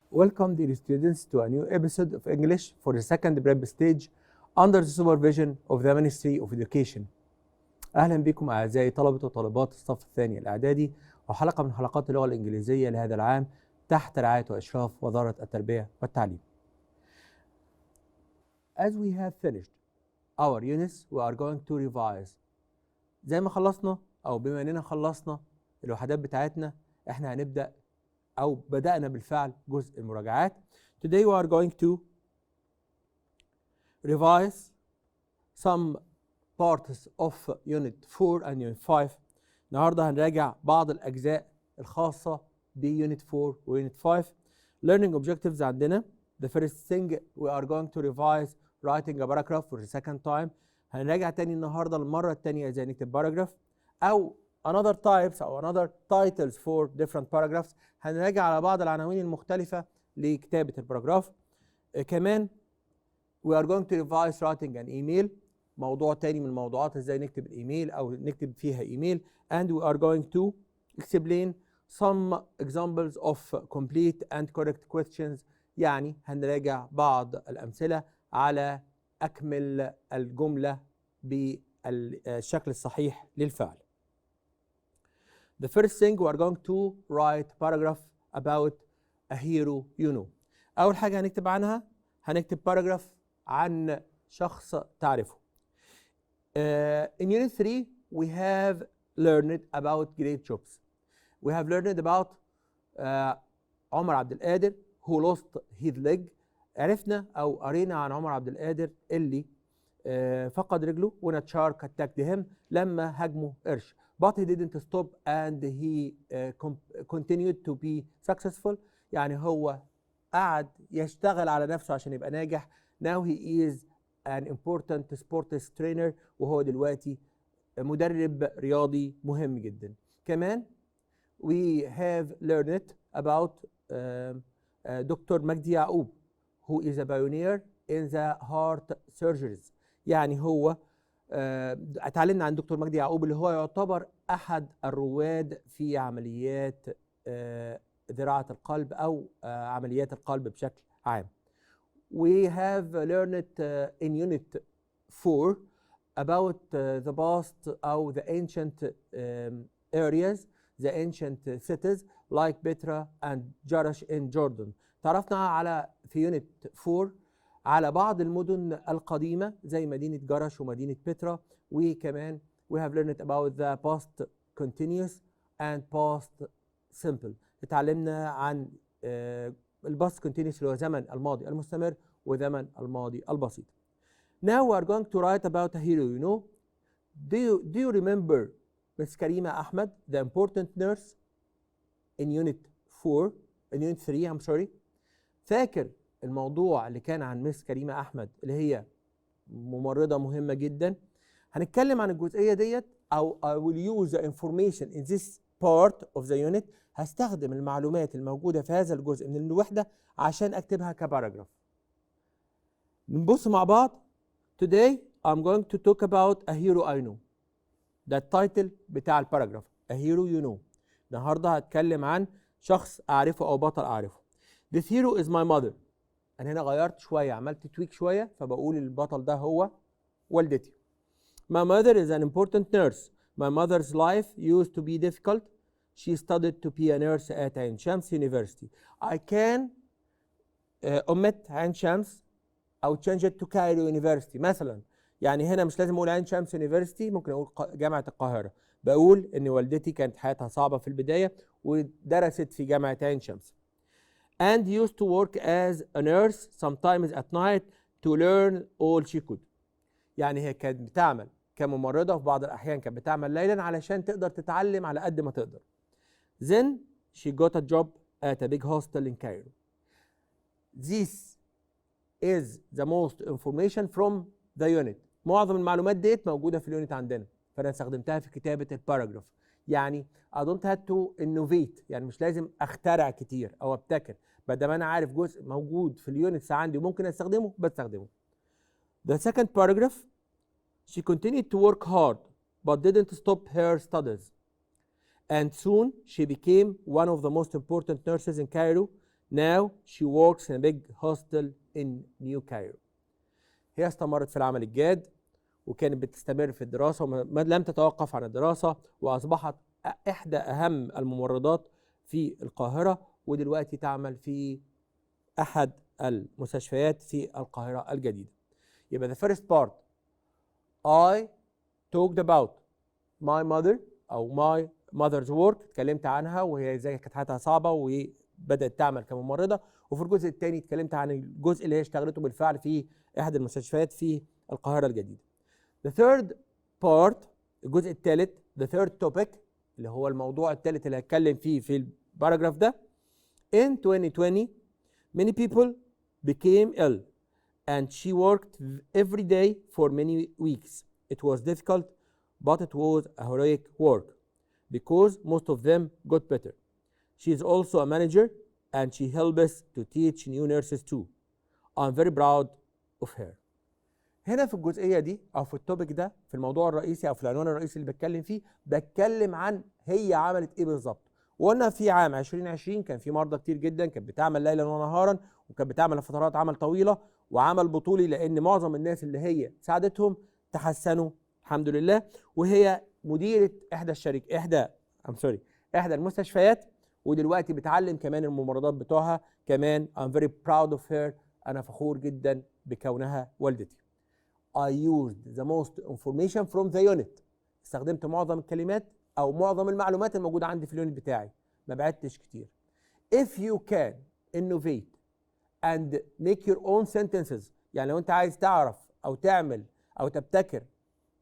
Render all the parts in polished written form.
Welcome dear students to a new episode of English for the second prep stage under the supervision of the Ministry of Education. أهلا بكم أعزائي طلبة وطالبات الصف الثاني الإعدادي وحلقة من حلقات اللغة الإنجليزية لهذا العام تحت رعاية وإشراف وزارة التربية والتعليم. As we have finished our units, we are going to revise. زي ما خلصنا أو بما أننا خلصنا الوحدات بتاعتنا، احنا هنبدأ أو بدأنا بالفعل جزء المراجعات. Today we are going to revise some parts of Unit 4 and Unit 5. النهارده هنراجع بعض الأجزاء الخاصة بUnit 4 وUnit 5. Learning objectives عندنا. The first thing we are going to revise writing a paragraph for the second time. هنراجع تاني النهارده المرة التانية ازاي نكتب paragraph أو another types أو another titles for different paragraphs. هنراجع على بعض العناوين المختلفة لكتابة الباراجراف. كمان we are going to revise writing an email. موضوع تاني من الموضوعات ازاي نكتب الايميل او نكتب فيها ايميل. And we are going to explain some examples of complete and correct questions. يعني هنراجع بعض الأمثلة على أكمل الجملة بالشكل الصحيح للفعل. The first thing we are going to write paragraph about a hero you know. أول حاجة هنكتب عنها هنكتب paragraph عن شخص تعرفه. In Unit 3 we have learned about great jobs. We have learned about عمر عبد القادر who lost his leg. عرفنا أو قرينا عن عمر عبد القادر اللي فقد رجله when a shark attacked him لما هاجمه قرش. But he didn't stop and he continued to be successful. يعني هو قعد يشتغل على نفسه عشان يبقى ناجح. Now he is an important sports trainer وهو دلوقتي مدرب رياضي مهم جدا. كمان we have learned about دكتور مجدي يعقوب who is a pioneer in the heart surgeries. يعني هو اتعلمنا عن دكتور مجدي يعقوب اللي هو يعتبر أحد الرواد في عمليات زراعة القلب أو عمليات القلب بشكل عام. We have learned in Unit 4 about the past أو the ancient areas, the ancient cities like Petra and Jarash in Jordan. تعرفنا على في Unit 4 على بعض المدن القديمة زي مدينة جرش ومدينة بترا. وكمان we have learned about the past continuous and past simple. اتعلمنا عن الباست continuous اللي هو زمن الماضي المستمر وزمن الماضي البسيط. Now we are going to write about a hero you know. Do you remember Miss Karima Ahmed, the important nurse in Unit 4, in Unit 3 I'm sorry. فاكر الموضوع اللي كان عن مس كريمة أحمد اللي هي ممرضة مهمة جدا. هنتكلم عن الجزئية ديت أو I will use the information in this part of the unit. هستخدم المعلومات الموجودة في هذا الجزء من الوحدة عشان أكتبها كباراجراف. نبص مع بعض. Today I'm going to talk about a hero I know. ده التايتل بتاع الباراجراف a hero you know. النهارده هتكلم عن شخص أعرفه أو بطل أعرفه. This hero is my mother. أنا هنا غيرت شوية عملت تويك شوية فبقول البطل ده هو والدتي. My mother is an important nurse. My mother's life used to be difficult. She studied to be a nurse at عين شمس University. I can omit عين شمس أو change it to Cairo University مثلا. يعني هنا مش لازم أقول عين شمس University، ممكن أقول جامعة القاهرة. بقول إن والدتي كانت حياتها صعبة في البداية ودرست في جامعة عين شمس. And used to work as a nurse sometimes at night to learn all she could. يعني هي كانت بتعمل كممرضة في بعض الأحيان كانت بتعمل ليلا علشان تقدر تتعلم على قد ما تقدر. Then she got a job at a big hostel in Cairo. This is the most information from the unit. معظم المعلومات ديت موجودة في اليونت عندنا فأنا استخدمتها في كتابة الباراجراف. يعني I don't have to innovate. يعني مش لازم أخترع كتير أو أبتكر. بدل ما أنا عارف جزء موجود في اليونتس عندي وممكن أستخدمه بستخدمه. The second paragraph. She continued to work hard but didn't stop her studies. And soon she became one of the most important nurses in Cairo. Now she works in a big hostel in New Cairo. هي استمرت في العمل الجاد وكانت بتستمر في الدراسة ولم تتوقف عن الدراسة، وأصبحت إحدى أهم الممرضات في القاهرة، ودلوقتي تعمل في أحد المستشفيات في القاهرة الجديدة. يبقى the first part I talked about my mother أو my mother's work، اتكلمت عنها وهي ازاي كانت حياتها صعبة وبدأت تعمل كممرضة. وفي الجزء الثاني اتكلمت عن الجزء اللي هي اشتغلته بالفعل في أحد المستشفيات في القاهرة الجديدة. The third part الجزء الثالث the third topic اللي هو الموضوع الثالث اللي هتكلم فيه في الباراجراف ده. In 2020 many people became ill and she worked every day for many weeks. It was difficult but it was a heroic work because most of them got better. She is also a manager and she helps us to teach new nurses too. I'm very proud of her. هنا في الجزئية دي أو في التوبيك ده في الموضوع الرئيسي أو في العنوان الرئيسي اللي بتكلم فيه، بتكلم عن هي عملت إيه بالظبط. وقلنا في عام 2020 كان في مرضى كتير جدا كانت بتعمل ليلا ونهارا وكانت بتعمل فترات عمل طويلة وعمل بطولي، لأن معظم الناس اللي هي ساعدتهم تحسنوا الحمد لله. وهي مديرة إحدى المستشفيات، ودلوقتي بتعلم كمان الممرضات بتوعها كمان. I'm very proud of her. أنا فخور جدا بكونها والدتي. I used the most information from the unit. استخدمت معظم الكلمات أو معظم المعلومات الموجودة عندي في اليونت بتاعي، ما بعدتش كتير. If you can innovate and make your own sentences، يعني لو أنت عايز تعرف أو تعمل أو تبتكر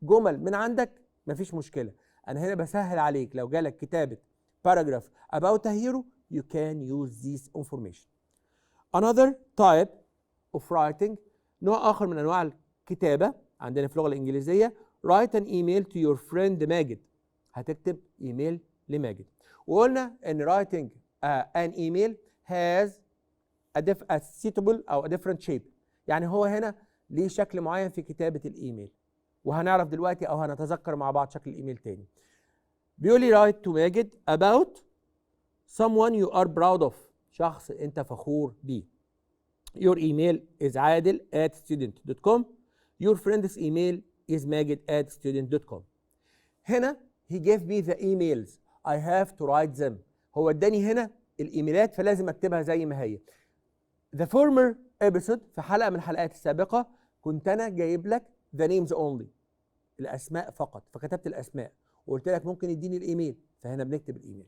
جمل من عندك مفيش مشكلة. أنا هنا بسهل عليك، لو جالك كتابة paragraph about a hero you can use this information. Another type of writing، نوع آخر من أنواع الكتابة عندنا في اللغة الإنجليزية. write an email to your friend ماجد. هتكتب إيميل لماجد. وقلنا إن writing an email has a suitable أو a different shape، يعني هو هنا ليه شكل معين في كتابة الإيميل، وهنعرف دلوقتي أو هنتذكر مع بعض شكل الإيميل تاني. بيقول لي write to ماجد about someone you are proud of، شخص أنت فخور بيه. Your email is adil@student.com. Your friend's email is magid@student.com. هنا he gave me the emails. I have to write them. هو اداني هنا الإيميلات فلازم أكتبها زي ما هي. The former episode في حلقة من الحلقات السابقة كنت أنا جايب لك the names only، الأسماء فقط، فكتبت الأسماء وقلت لك ممكن يديني الإيميل، فهنا بنكتب الإيميل.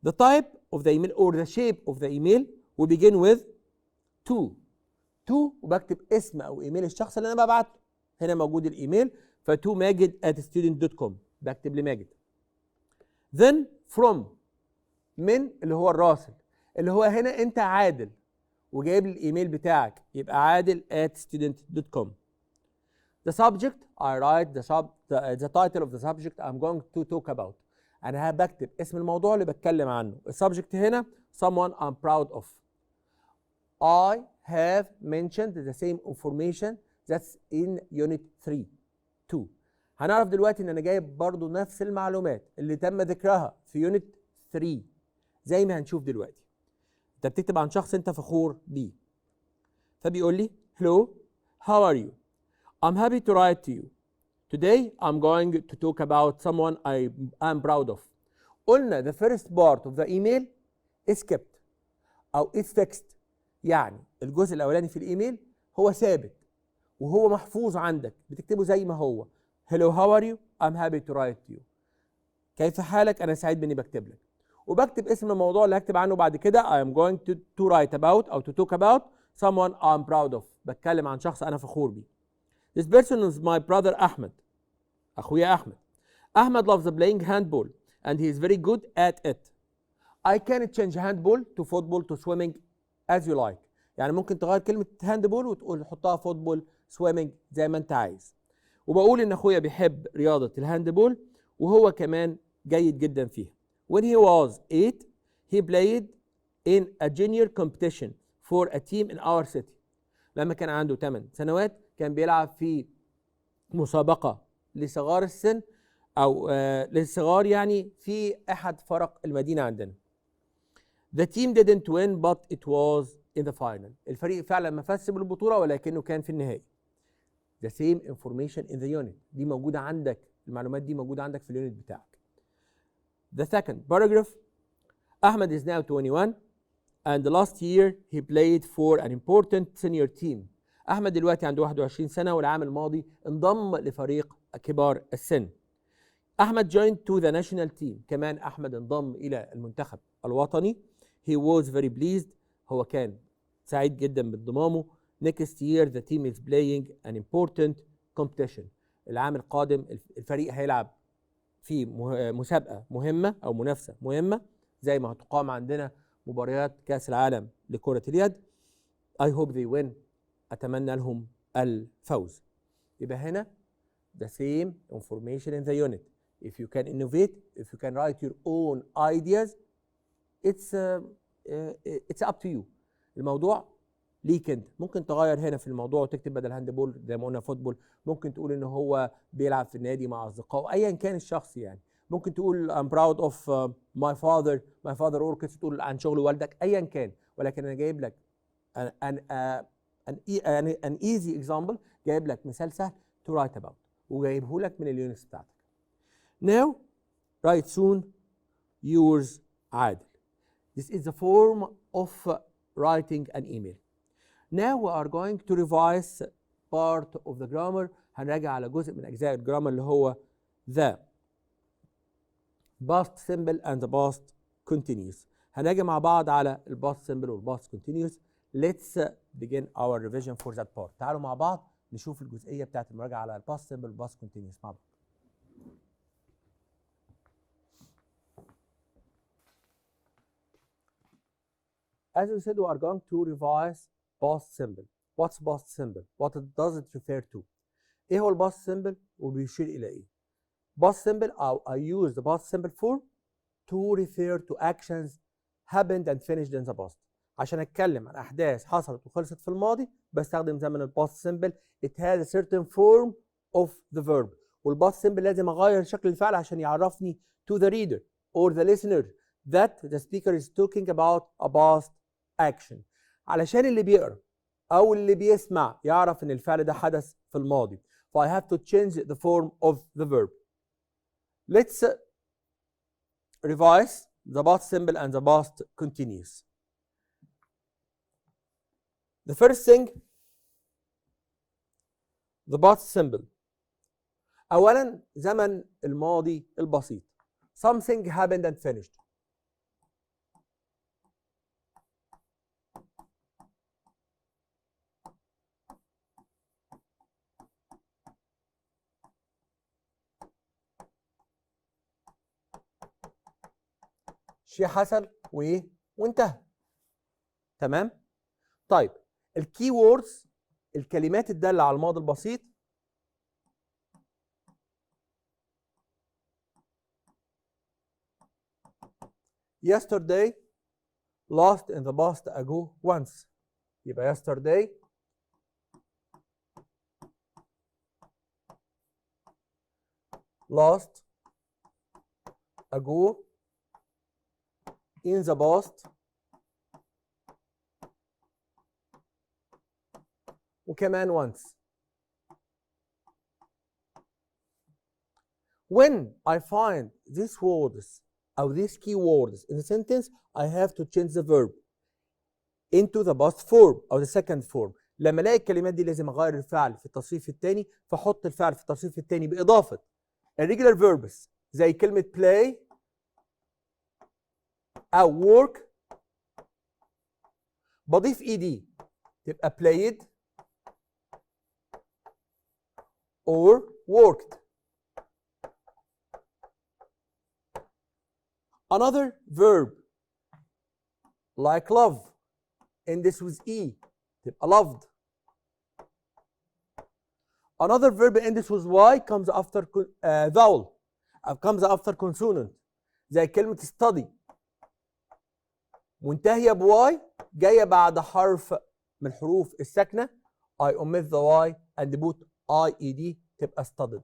The type of the email or the shape of the email we begin with to وبكتب اسم أو إيميل الشخص اللي أنا ببعته. هنا موجود الإيميل ف to magid@student.com بكتب لماجد. Then from من اللي هو الراسل، اللي هو هنا أنت عادل وجايب لي الإيميل بتاعك، يبقى عادل@student.com. The subject I write the title of the subject I'm going to talk about. أنا بكتب اسم الموضوع اللي بتكلم عنه. السبجكت هنا someone I'm proud of. I have mentioned the same information that's in unit 3. هنعرف دلوقتي ان انا جايب برضو نفس المعلومات اللي تم ذكرها في يونت 3 زي ما هنشوف دلوقتي. انت بتكتب عن شخص انت فخور بيه. فبيقول لي hello how are you I'm happy to write to you today I'm going to talk about someone I am proud of. قلنا the first part of the email is kept او is fixed، يعني الجزء الاولاني في الايميل هو ثابت وهو محفوظ عندك، بتكتبه زي ما هو. hello how are you I'm happy to write to you. كيف حالك؟ انا سعيد باني بكتب لك. وبكتب اسم الموضوع اللي هكتب عنه بعد كده. I am going to write about او to talk about someone I'm proud of. بتكلم عن شخص انا فخور بيه. This person is my brother أحمد. أخويا أحمد. أحمد loves playing handball and he is very good at it. I can change handball to football to swimming as you like. يعني ممكن تغير كلمة handball وتقول تحطها football swimming زي ما أنت عايز. وبقول إن أخويا بيحب رياضة الهاندبول وهو كمان جيد جدا فيها. When he was 8 he played in a junior competition for a team in our city. لما كان عنده 8 سنوات كان بيلعب في مسابقة لصغار السن أو للصغار يعني في أحد فرق المدينة عندنا. The team didn't win but it was in the final. الفريق فعلا ما فازش بالبطولة ولكنه كان في النهائي. The same information in the unit. دي موجودة عندك، المعلومات دي موجودة عندك في اليونت بتاعك. The second paragraph. Ahmed is now 21 and last year he played for an important senior team. أحمد دلوقتي عنده 21 سنة والعام الماضي انضم لفريق كبار السن. أحمد joined to the national team. كمان أحمد انضم إلى المنتخب الوطني. He was very pleased. هو كان سعيد جدا بانضمامه. Next year the team is playing an important competition. العام القادم الفريق هيلعب في مسابقة مهمة أو منافسة مهمة زي ما هتقام عندنا مباريات كأس العالم لكرة اليد. I hope they win. أتمنى لهم الفوز. يبقى هنا the same information in the unit. If you can innovate, if you can write your own ideas, it's up to you. الموضوع ليك انت. ممكن تغير هنا في الموضوع وتكتب بدل هاندبول زي ما قلنا فوتبول. ممكن تقول ان هو بيلعب في النادي مع اصدقائه ايا كان الشخص يعني. ممكن تقول I'm proud of my father works. تقول عن شغل والدك ايا كان. ولكن انا جايب لك an easy example. جايب لك مثال سهل to write about وجايبه لك من اليونتس بتاعتك. Now write soon yours عادل. This is the form of writing an email. Now we are going to revise part of the grammar. هنراجع على جزء من أجزاء الجرامر اللي هو the past simple and the past continuous. هنراجع مع بعض على ال past simple وال past continuous. Let's begin our revision for that part. تعالوا مع بعض نشوف الجزئية بتاعت المراجعة على ال past simple وال past continuous مع بعض. As we said, we are going to revise past simple. What's past simple? What does it refer to? ايه هو ال past simple وبيشير الى ايه؟ Past simple I use the past simple for to refer to actions happened and finished in the past. عشان اتكلم عن احداث حصلت وخلصت في الماضي بستخدم زمن ال past simple. It has a certain form of the verb. وال past simple لازم اغير شكل الفعل عشان يعرفني to the reader or the listener that the speaker is talking about a past action. علشان اللي بيقرأ أو اللي بيسمع يعرف إن الفعل ده حدث في الماضي. So I have to change the form of the verb. Let's revise the past simple and the past continuous. The first thing, the past simple. أولاً زمن الماضي البسيط. Something happened and finished. شيء حصل وايه وانتهى. تمام. طيب الكي ووردز الكلمات الداله على الماضي البسيط yesterday, last in the past, ago, once. يبقى yesterday last, ago, in the past, وكمان once. When I find these words or these key words in a sentence, I have to change the verb into the past form or the second form. لما الاقي الكلمات دي لازم اغير الفعل في التصريف الثاني، فاحط الفعل في التصريف الثاني باضافه irregular verbs زي كلمه play او work، بضيف ed تبقى played or worked. Another verb like love and this with e تبقى loved. Another verb and this with y comes after vowel comes after consonant زي كلمة study منتهية بواي جاية بعد حرف من الحروف الساكنة. I omit the y and put ied تبقى studied.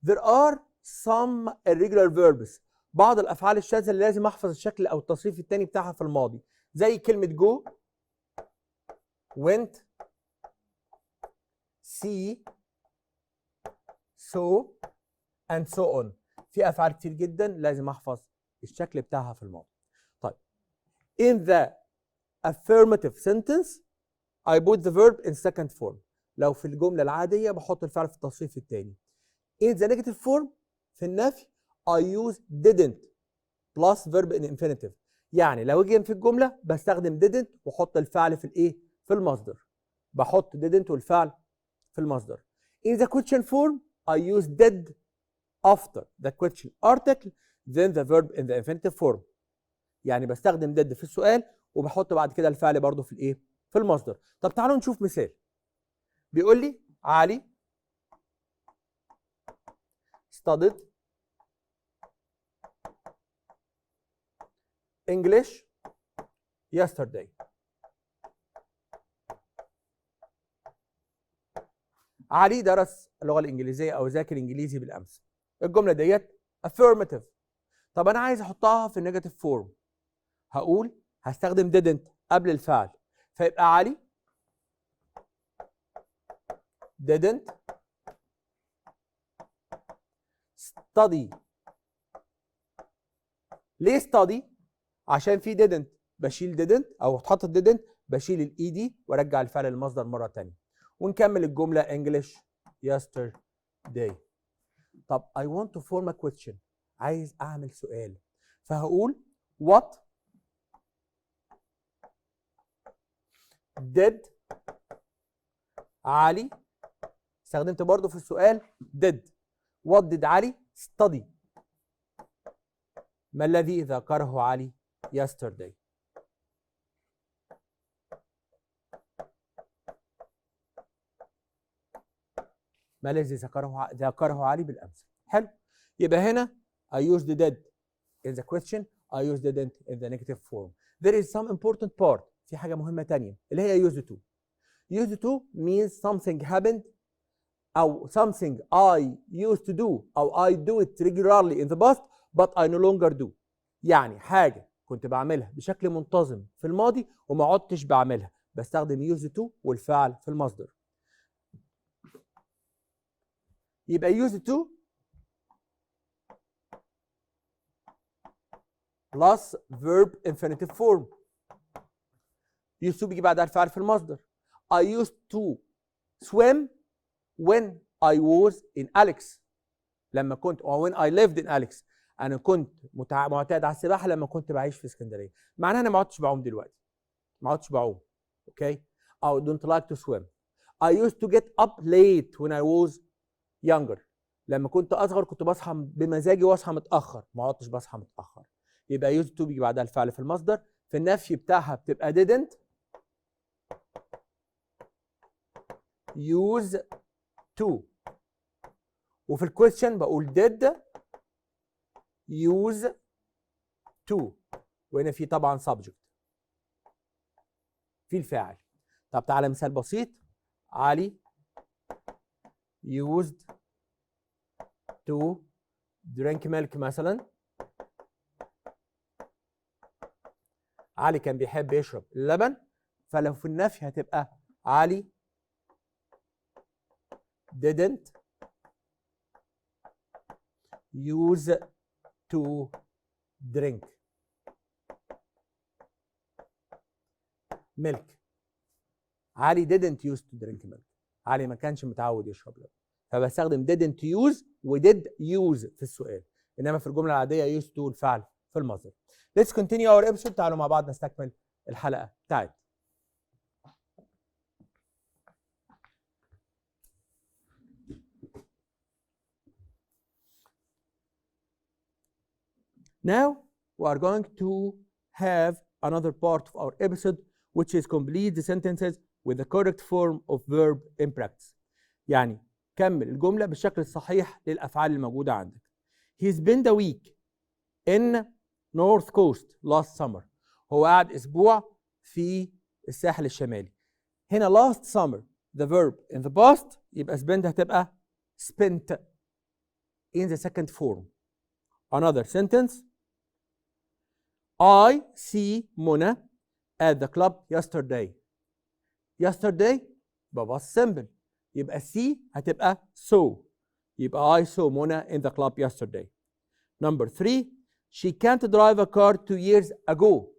There are some irregular verbs بعض الافعال الشاذه اللي لازم احفظ الشكل او التصريف الثاني بتاعها في الماضي، زي كلمه جو، went، see، saw and so on. في افعال كتير جدا لازم احفظ الشكل بتاعها في الماضي. طيب in the affirmative sentence I put the verb in second form. لو في الجمله العاديه بحط الفعل في التصريف الثاني. in the negative form في النفي I use didn't plus verb in infinitive. يعني لو اجي في الجمله بستخدم didn't واحط الفعل في الايه؟ في المصدر. بحط didn't والفعل في المصدر. in the question form I use did after the question article then the verb in the infinitive form. يعني بستخدم did في السؤال وبحط بعد كده الفعل برضو في الايه؟ في المصدر. طب تعالوا نشوف مثال. بيقول لي علي studied English yesterday. علي درس اللغة الإنجليزية أو ذاكر إنجليزي بالأمس. الجملة ديت affirmative. طب أنا عايز أحطها في negative form. هقول هستخدم didn't قبل الفعل. فيبقى علي didn't study. ليه study؟ عشان في didn't بشيل didn't او اتحطت didn't بشيل الاي دي وارجع الفعل للمصدر مره ثانيه. ونكمل الجمله English yesterday. طب I want to form a question. عايز اعمل سؤال. فهقول what did علي، استخدمت برضو في السؤال did. what did علي study؟ ما الذي ذكره علي yesterday؟ ما الذي ذكره علي بالامس؟ حلو. يبقى هنا I used did in the question, I used didn't in the negative form. There is some important part. في حاجة مهمة تانية اللي هي used to. used to means something happened أو something I used to do أو I do it regularly in the past but I no longer do. يعني حاجة كنت بعملها بشكل منتظم في الماضي وما عدتش بعملها. بستخدم used to والفعل في المصدر. يبقى used to plus verb infinitive form. used to بيجي بعدها الفعل في المصدر. I used to swim when I was in Alex. لما كنت or when I lived in Alex. أنا كنت معتاد على السباحة لما كنت بعيش في اسكندرية. معناها أنا ما عدتش بعوم دلوقتي. ما عدتش بعوم. Okay? I don't like to swim. I used to get up late when I was younger. لما كنت أصغر كنت بصحى بمزاجي واصحى متأخر. ما عدتش بصحى متأخر. يبقى used to بيجي بعدها الفعل في المصدر. في النفي بتاعها بتبقى didn't use to. وفي الكويستشن بقول did use to. وهنا في طبعا subject في الفاعل. طب تعالى مثال بسيط. علي used to drink milk مثلا. علي كان بيحب يشرب اللبن. فلو في النفي هتبقى علي didn't use to drink milk. علي didn't use to drink milk. علي ما كانش متعود يشرب لبن. فبستخدم didn't use و did use في السؤال. انما في الجمله العاديه used to الفعل في المصدر. Let's continue our episode. تعالوا مع بعض نستكمل الحلقه بتاعتنا. Now we are going to have another part of our episode which is complete the sentences with the correct form of verb in practice. يعني كمل الجملة بالشكل الصحيح للأفعال الموجودة عندك. He spent a week in North Coast last summer. هو قعد أسبوع في الساحل الشمالي. هنا last summer the verb in the past يبقى spent هتبقى spent in the second form. Another sentence. I see Mona at the club yesterday. Yesterday يبقى past simple. يبقى see هتبقى saw. يبقى I saw Mona in the club yesterday. Number 3. She can't drive a car 2 years ago.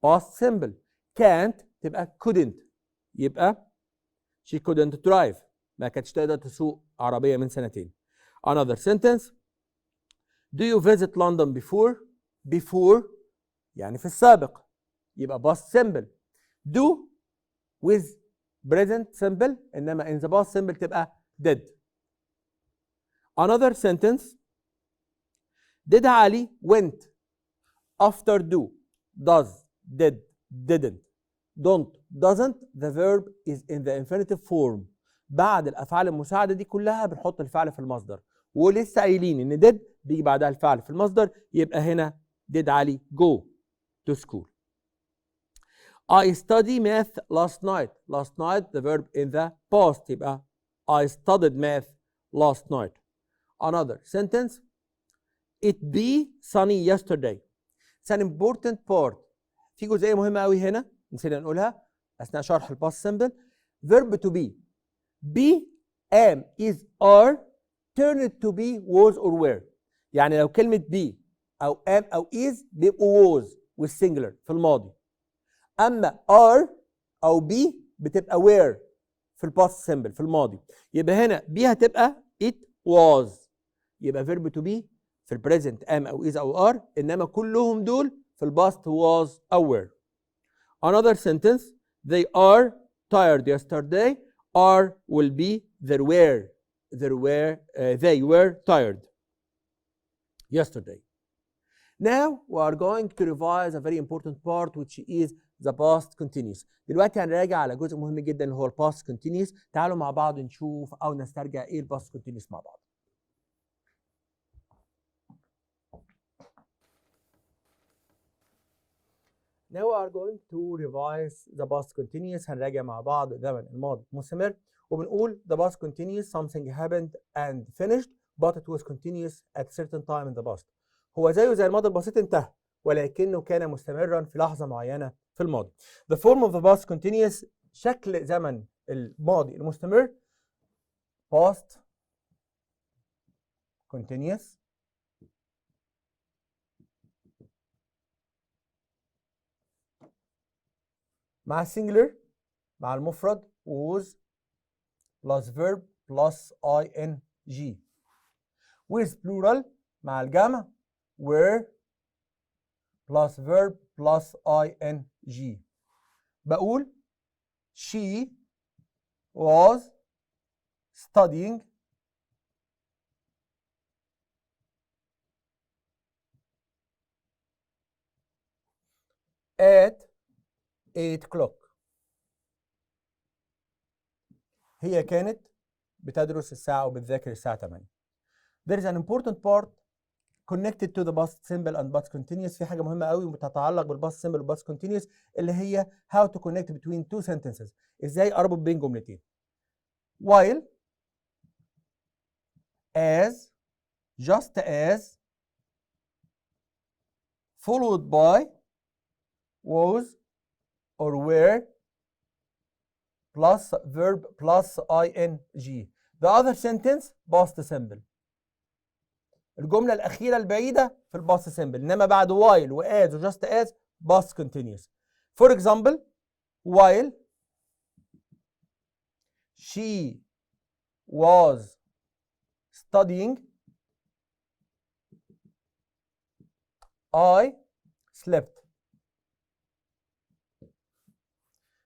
Past simple. Can't تبقى couldn't. يبقى she couldn't drive. ما كانتش تقدر تسوق عربية من سنتين. Another sentence. Do you visit London before? Before يعني في السابق. يبقى past simple. Do with present simple إنما in the past simple تبقى did. Another sentence. Did Ali went after do, does, did, didn't, don't, doesn't. The verb is in the infinitive form. بعد الأفعال المساعدة دي كلها بنحط الفعل في المصدر. ولسه قايلين إن did بيجي بعدها الفعل في المصدر. يبقى هنا did Ali go to school. I studied math last night. Last night the verb in the past يبقى I studied math last night. Another sentence. It be sunny yesterday. It's an important part. في جزئية مهمة قوي هنا نسينا نقولها أثناء شرح الباست سمبل. Verb to be. Be, am, is, are turned to be, was or were. يعني لو كلمة be أو am أو is بيبقوا was والسنجلر في الماضي. أما are أو be بتبقى were في الباست سمبل في الماضي. يبقى هنا be هتبقى it was. يبقى verb to be في البريزنت am أو is أو are إنما كلهم دول في الباست was أو were. Another sentence. They are tired yesterday. Are will be they were tired yesterday. Now we are going to revise a very important part which is the past continuous. دلوقتي هنراجع على جزء مهم جدا اللي هو الباست continuous. تعالوا مع بعض نشوف أو نسترجع إيه الباست continuous مع بعض. Now we are going to revise the past continuous. هنراجع مع بعض زمن الماضي مستمر وبنقول the past continuous something happened and finished but it was continuous at certain time in the past. هو زيه زي الماضي البسيط انتهى ولكنه كان مستمرا في لحظة معينة في الماضي. The form of the past continuous شكل زمن الماضي المستمر past continuous مع السنجلر مع المفرد was plus verb plus ing with plural مع الجمع were plus verb plus ing. بقول she was studying at 8 o'clock. هي كانت بتدرس الساعة وبتذاكر الساعة 8. There is an important part connected to the past simple and past continuous. في حاجة مهمة قوي بتتعلق بالpast simple و past continuous اللي هي how to connect between two sentences. ازاي اربط بين جملتين. While, as, just as, followed by, was or were plus verb plus ing. The other sentence past simple. الجملة الأخيرة البعيدة في الباست سمبل إنما بعد while و as و just as past continuous. For example, while she was studying I slept.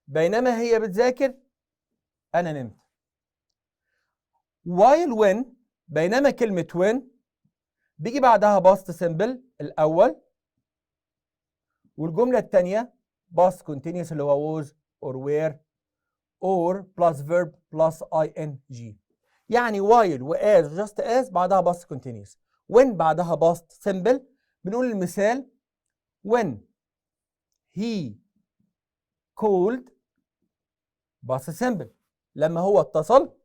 بينما هي بتذاكر أنا نمت. while when بينما كلمة when بيجي بعدها past simple الأول والجملة الثانية past continuous اللي هو was or were or plus verb plus ing. يعني while و as و just as بعدها past continuous. when بعدها past simple بنقول المثال when he called past simple لما هو اتصل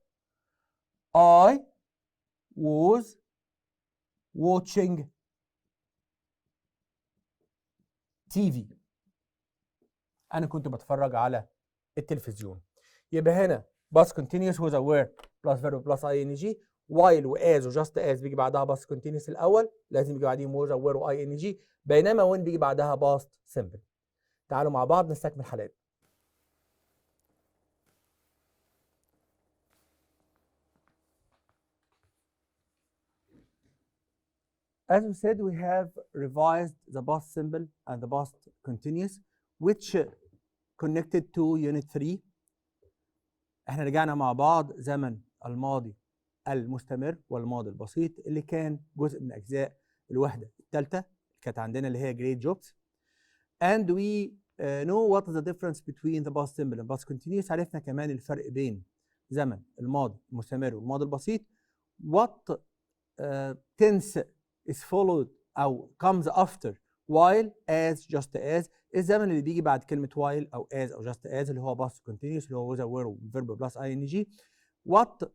I was watching تي في. انا كنت بتفرج على التلفزيون. يبقى هنا باست كونتينيوس was aware بلس فيرب بلس اي ان جي، while واز وجاست از بيجي بعدها باست كونتينيوس الاول، لازم يجي بعدين was aware واي ان جي، بينما وين بيجي بعدها باست سمبل. تعالوا مع بعض نستكمل حلقتنا. As we said, we have revised the past simple and the past continuous which connected to unit 3. احنا رجعنا مع بعض زمن الماضي المستمر والماضي البسيط اللي كان جزء من اجزاء الوحده الثالثه كانت عندنا اللي هي great jobs. And we know what is the difference between the past simple and past continuous. عرفنا كمان الفرق بين زمن الماضي المستمر والماضي البسيط. What tense is followed أو comes after while as just as. الزمن اللي بيجي بعد كلمة while أو as أو just as اللي هو past continuous اللي هو was aware verb plus ing. What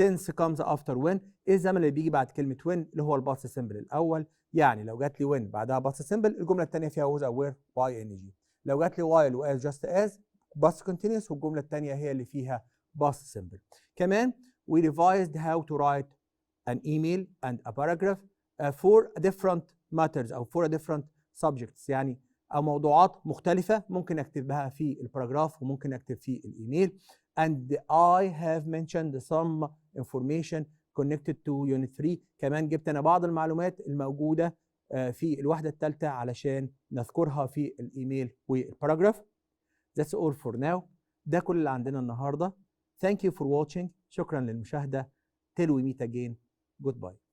tense comes after when. الزمن اللي بيجي بعد كلمة when اللي هو الباست سمبل الأول. يعني لو جات لي when بعدها باست سمبل الجملة الثانية فيها was aware by ing. لو جات لي while و as just as past continuous والجملة الثانية هي اللي فيها past simple. كمان we revised how to write an email and a paragraph for different matters أو for different subjects، يعني أو موضوعات مختلفة ممكن أكتبها في الباراجراف وممكن أكتب في الإيميل. And I have mentioned some information connected to unit 3. كمان جبت أنا بعض المعلومات الموجودة في الوحدة الثالثة علشان نذكرها في الإيميل والباراجراف. That's all for now. ده كل اللي عندنا النهاردة. Thank you for watching. شكرا للمشاهدة. Till we meet again. Goodbye.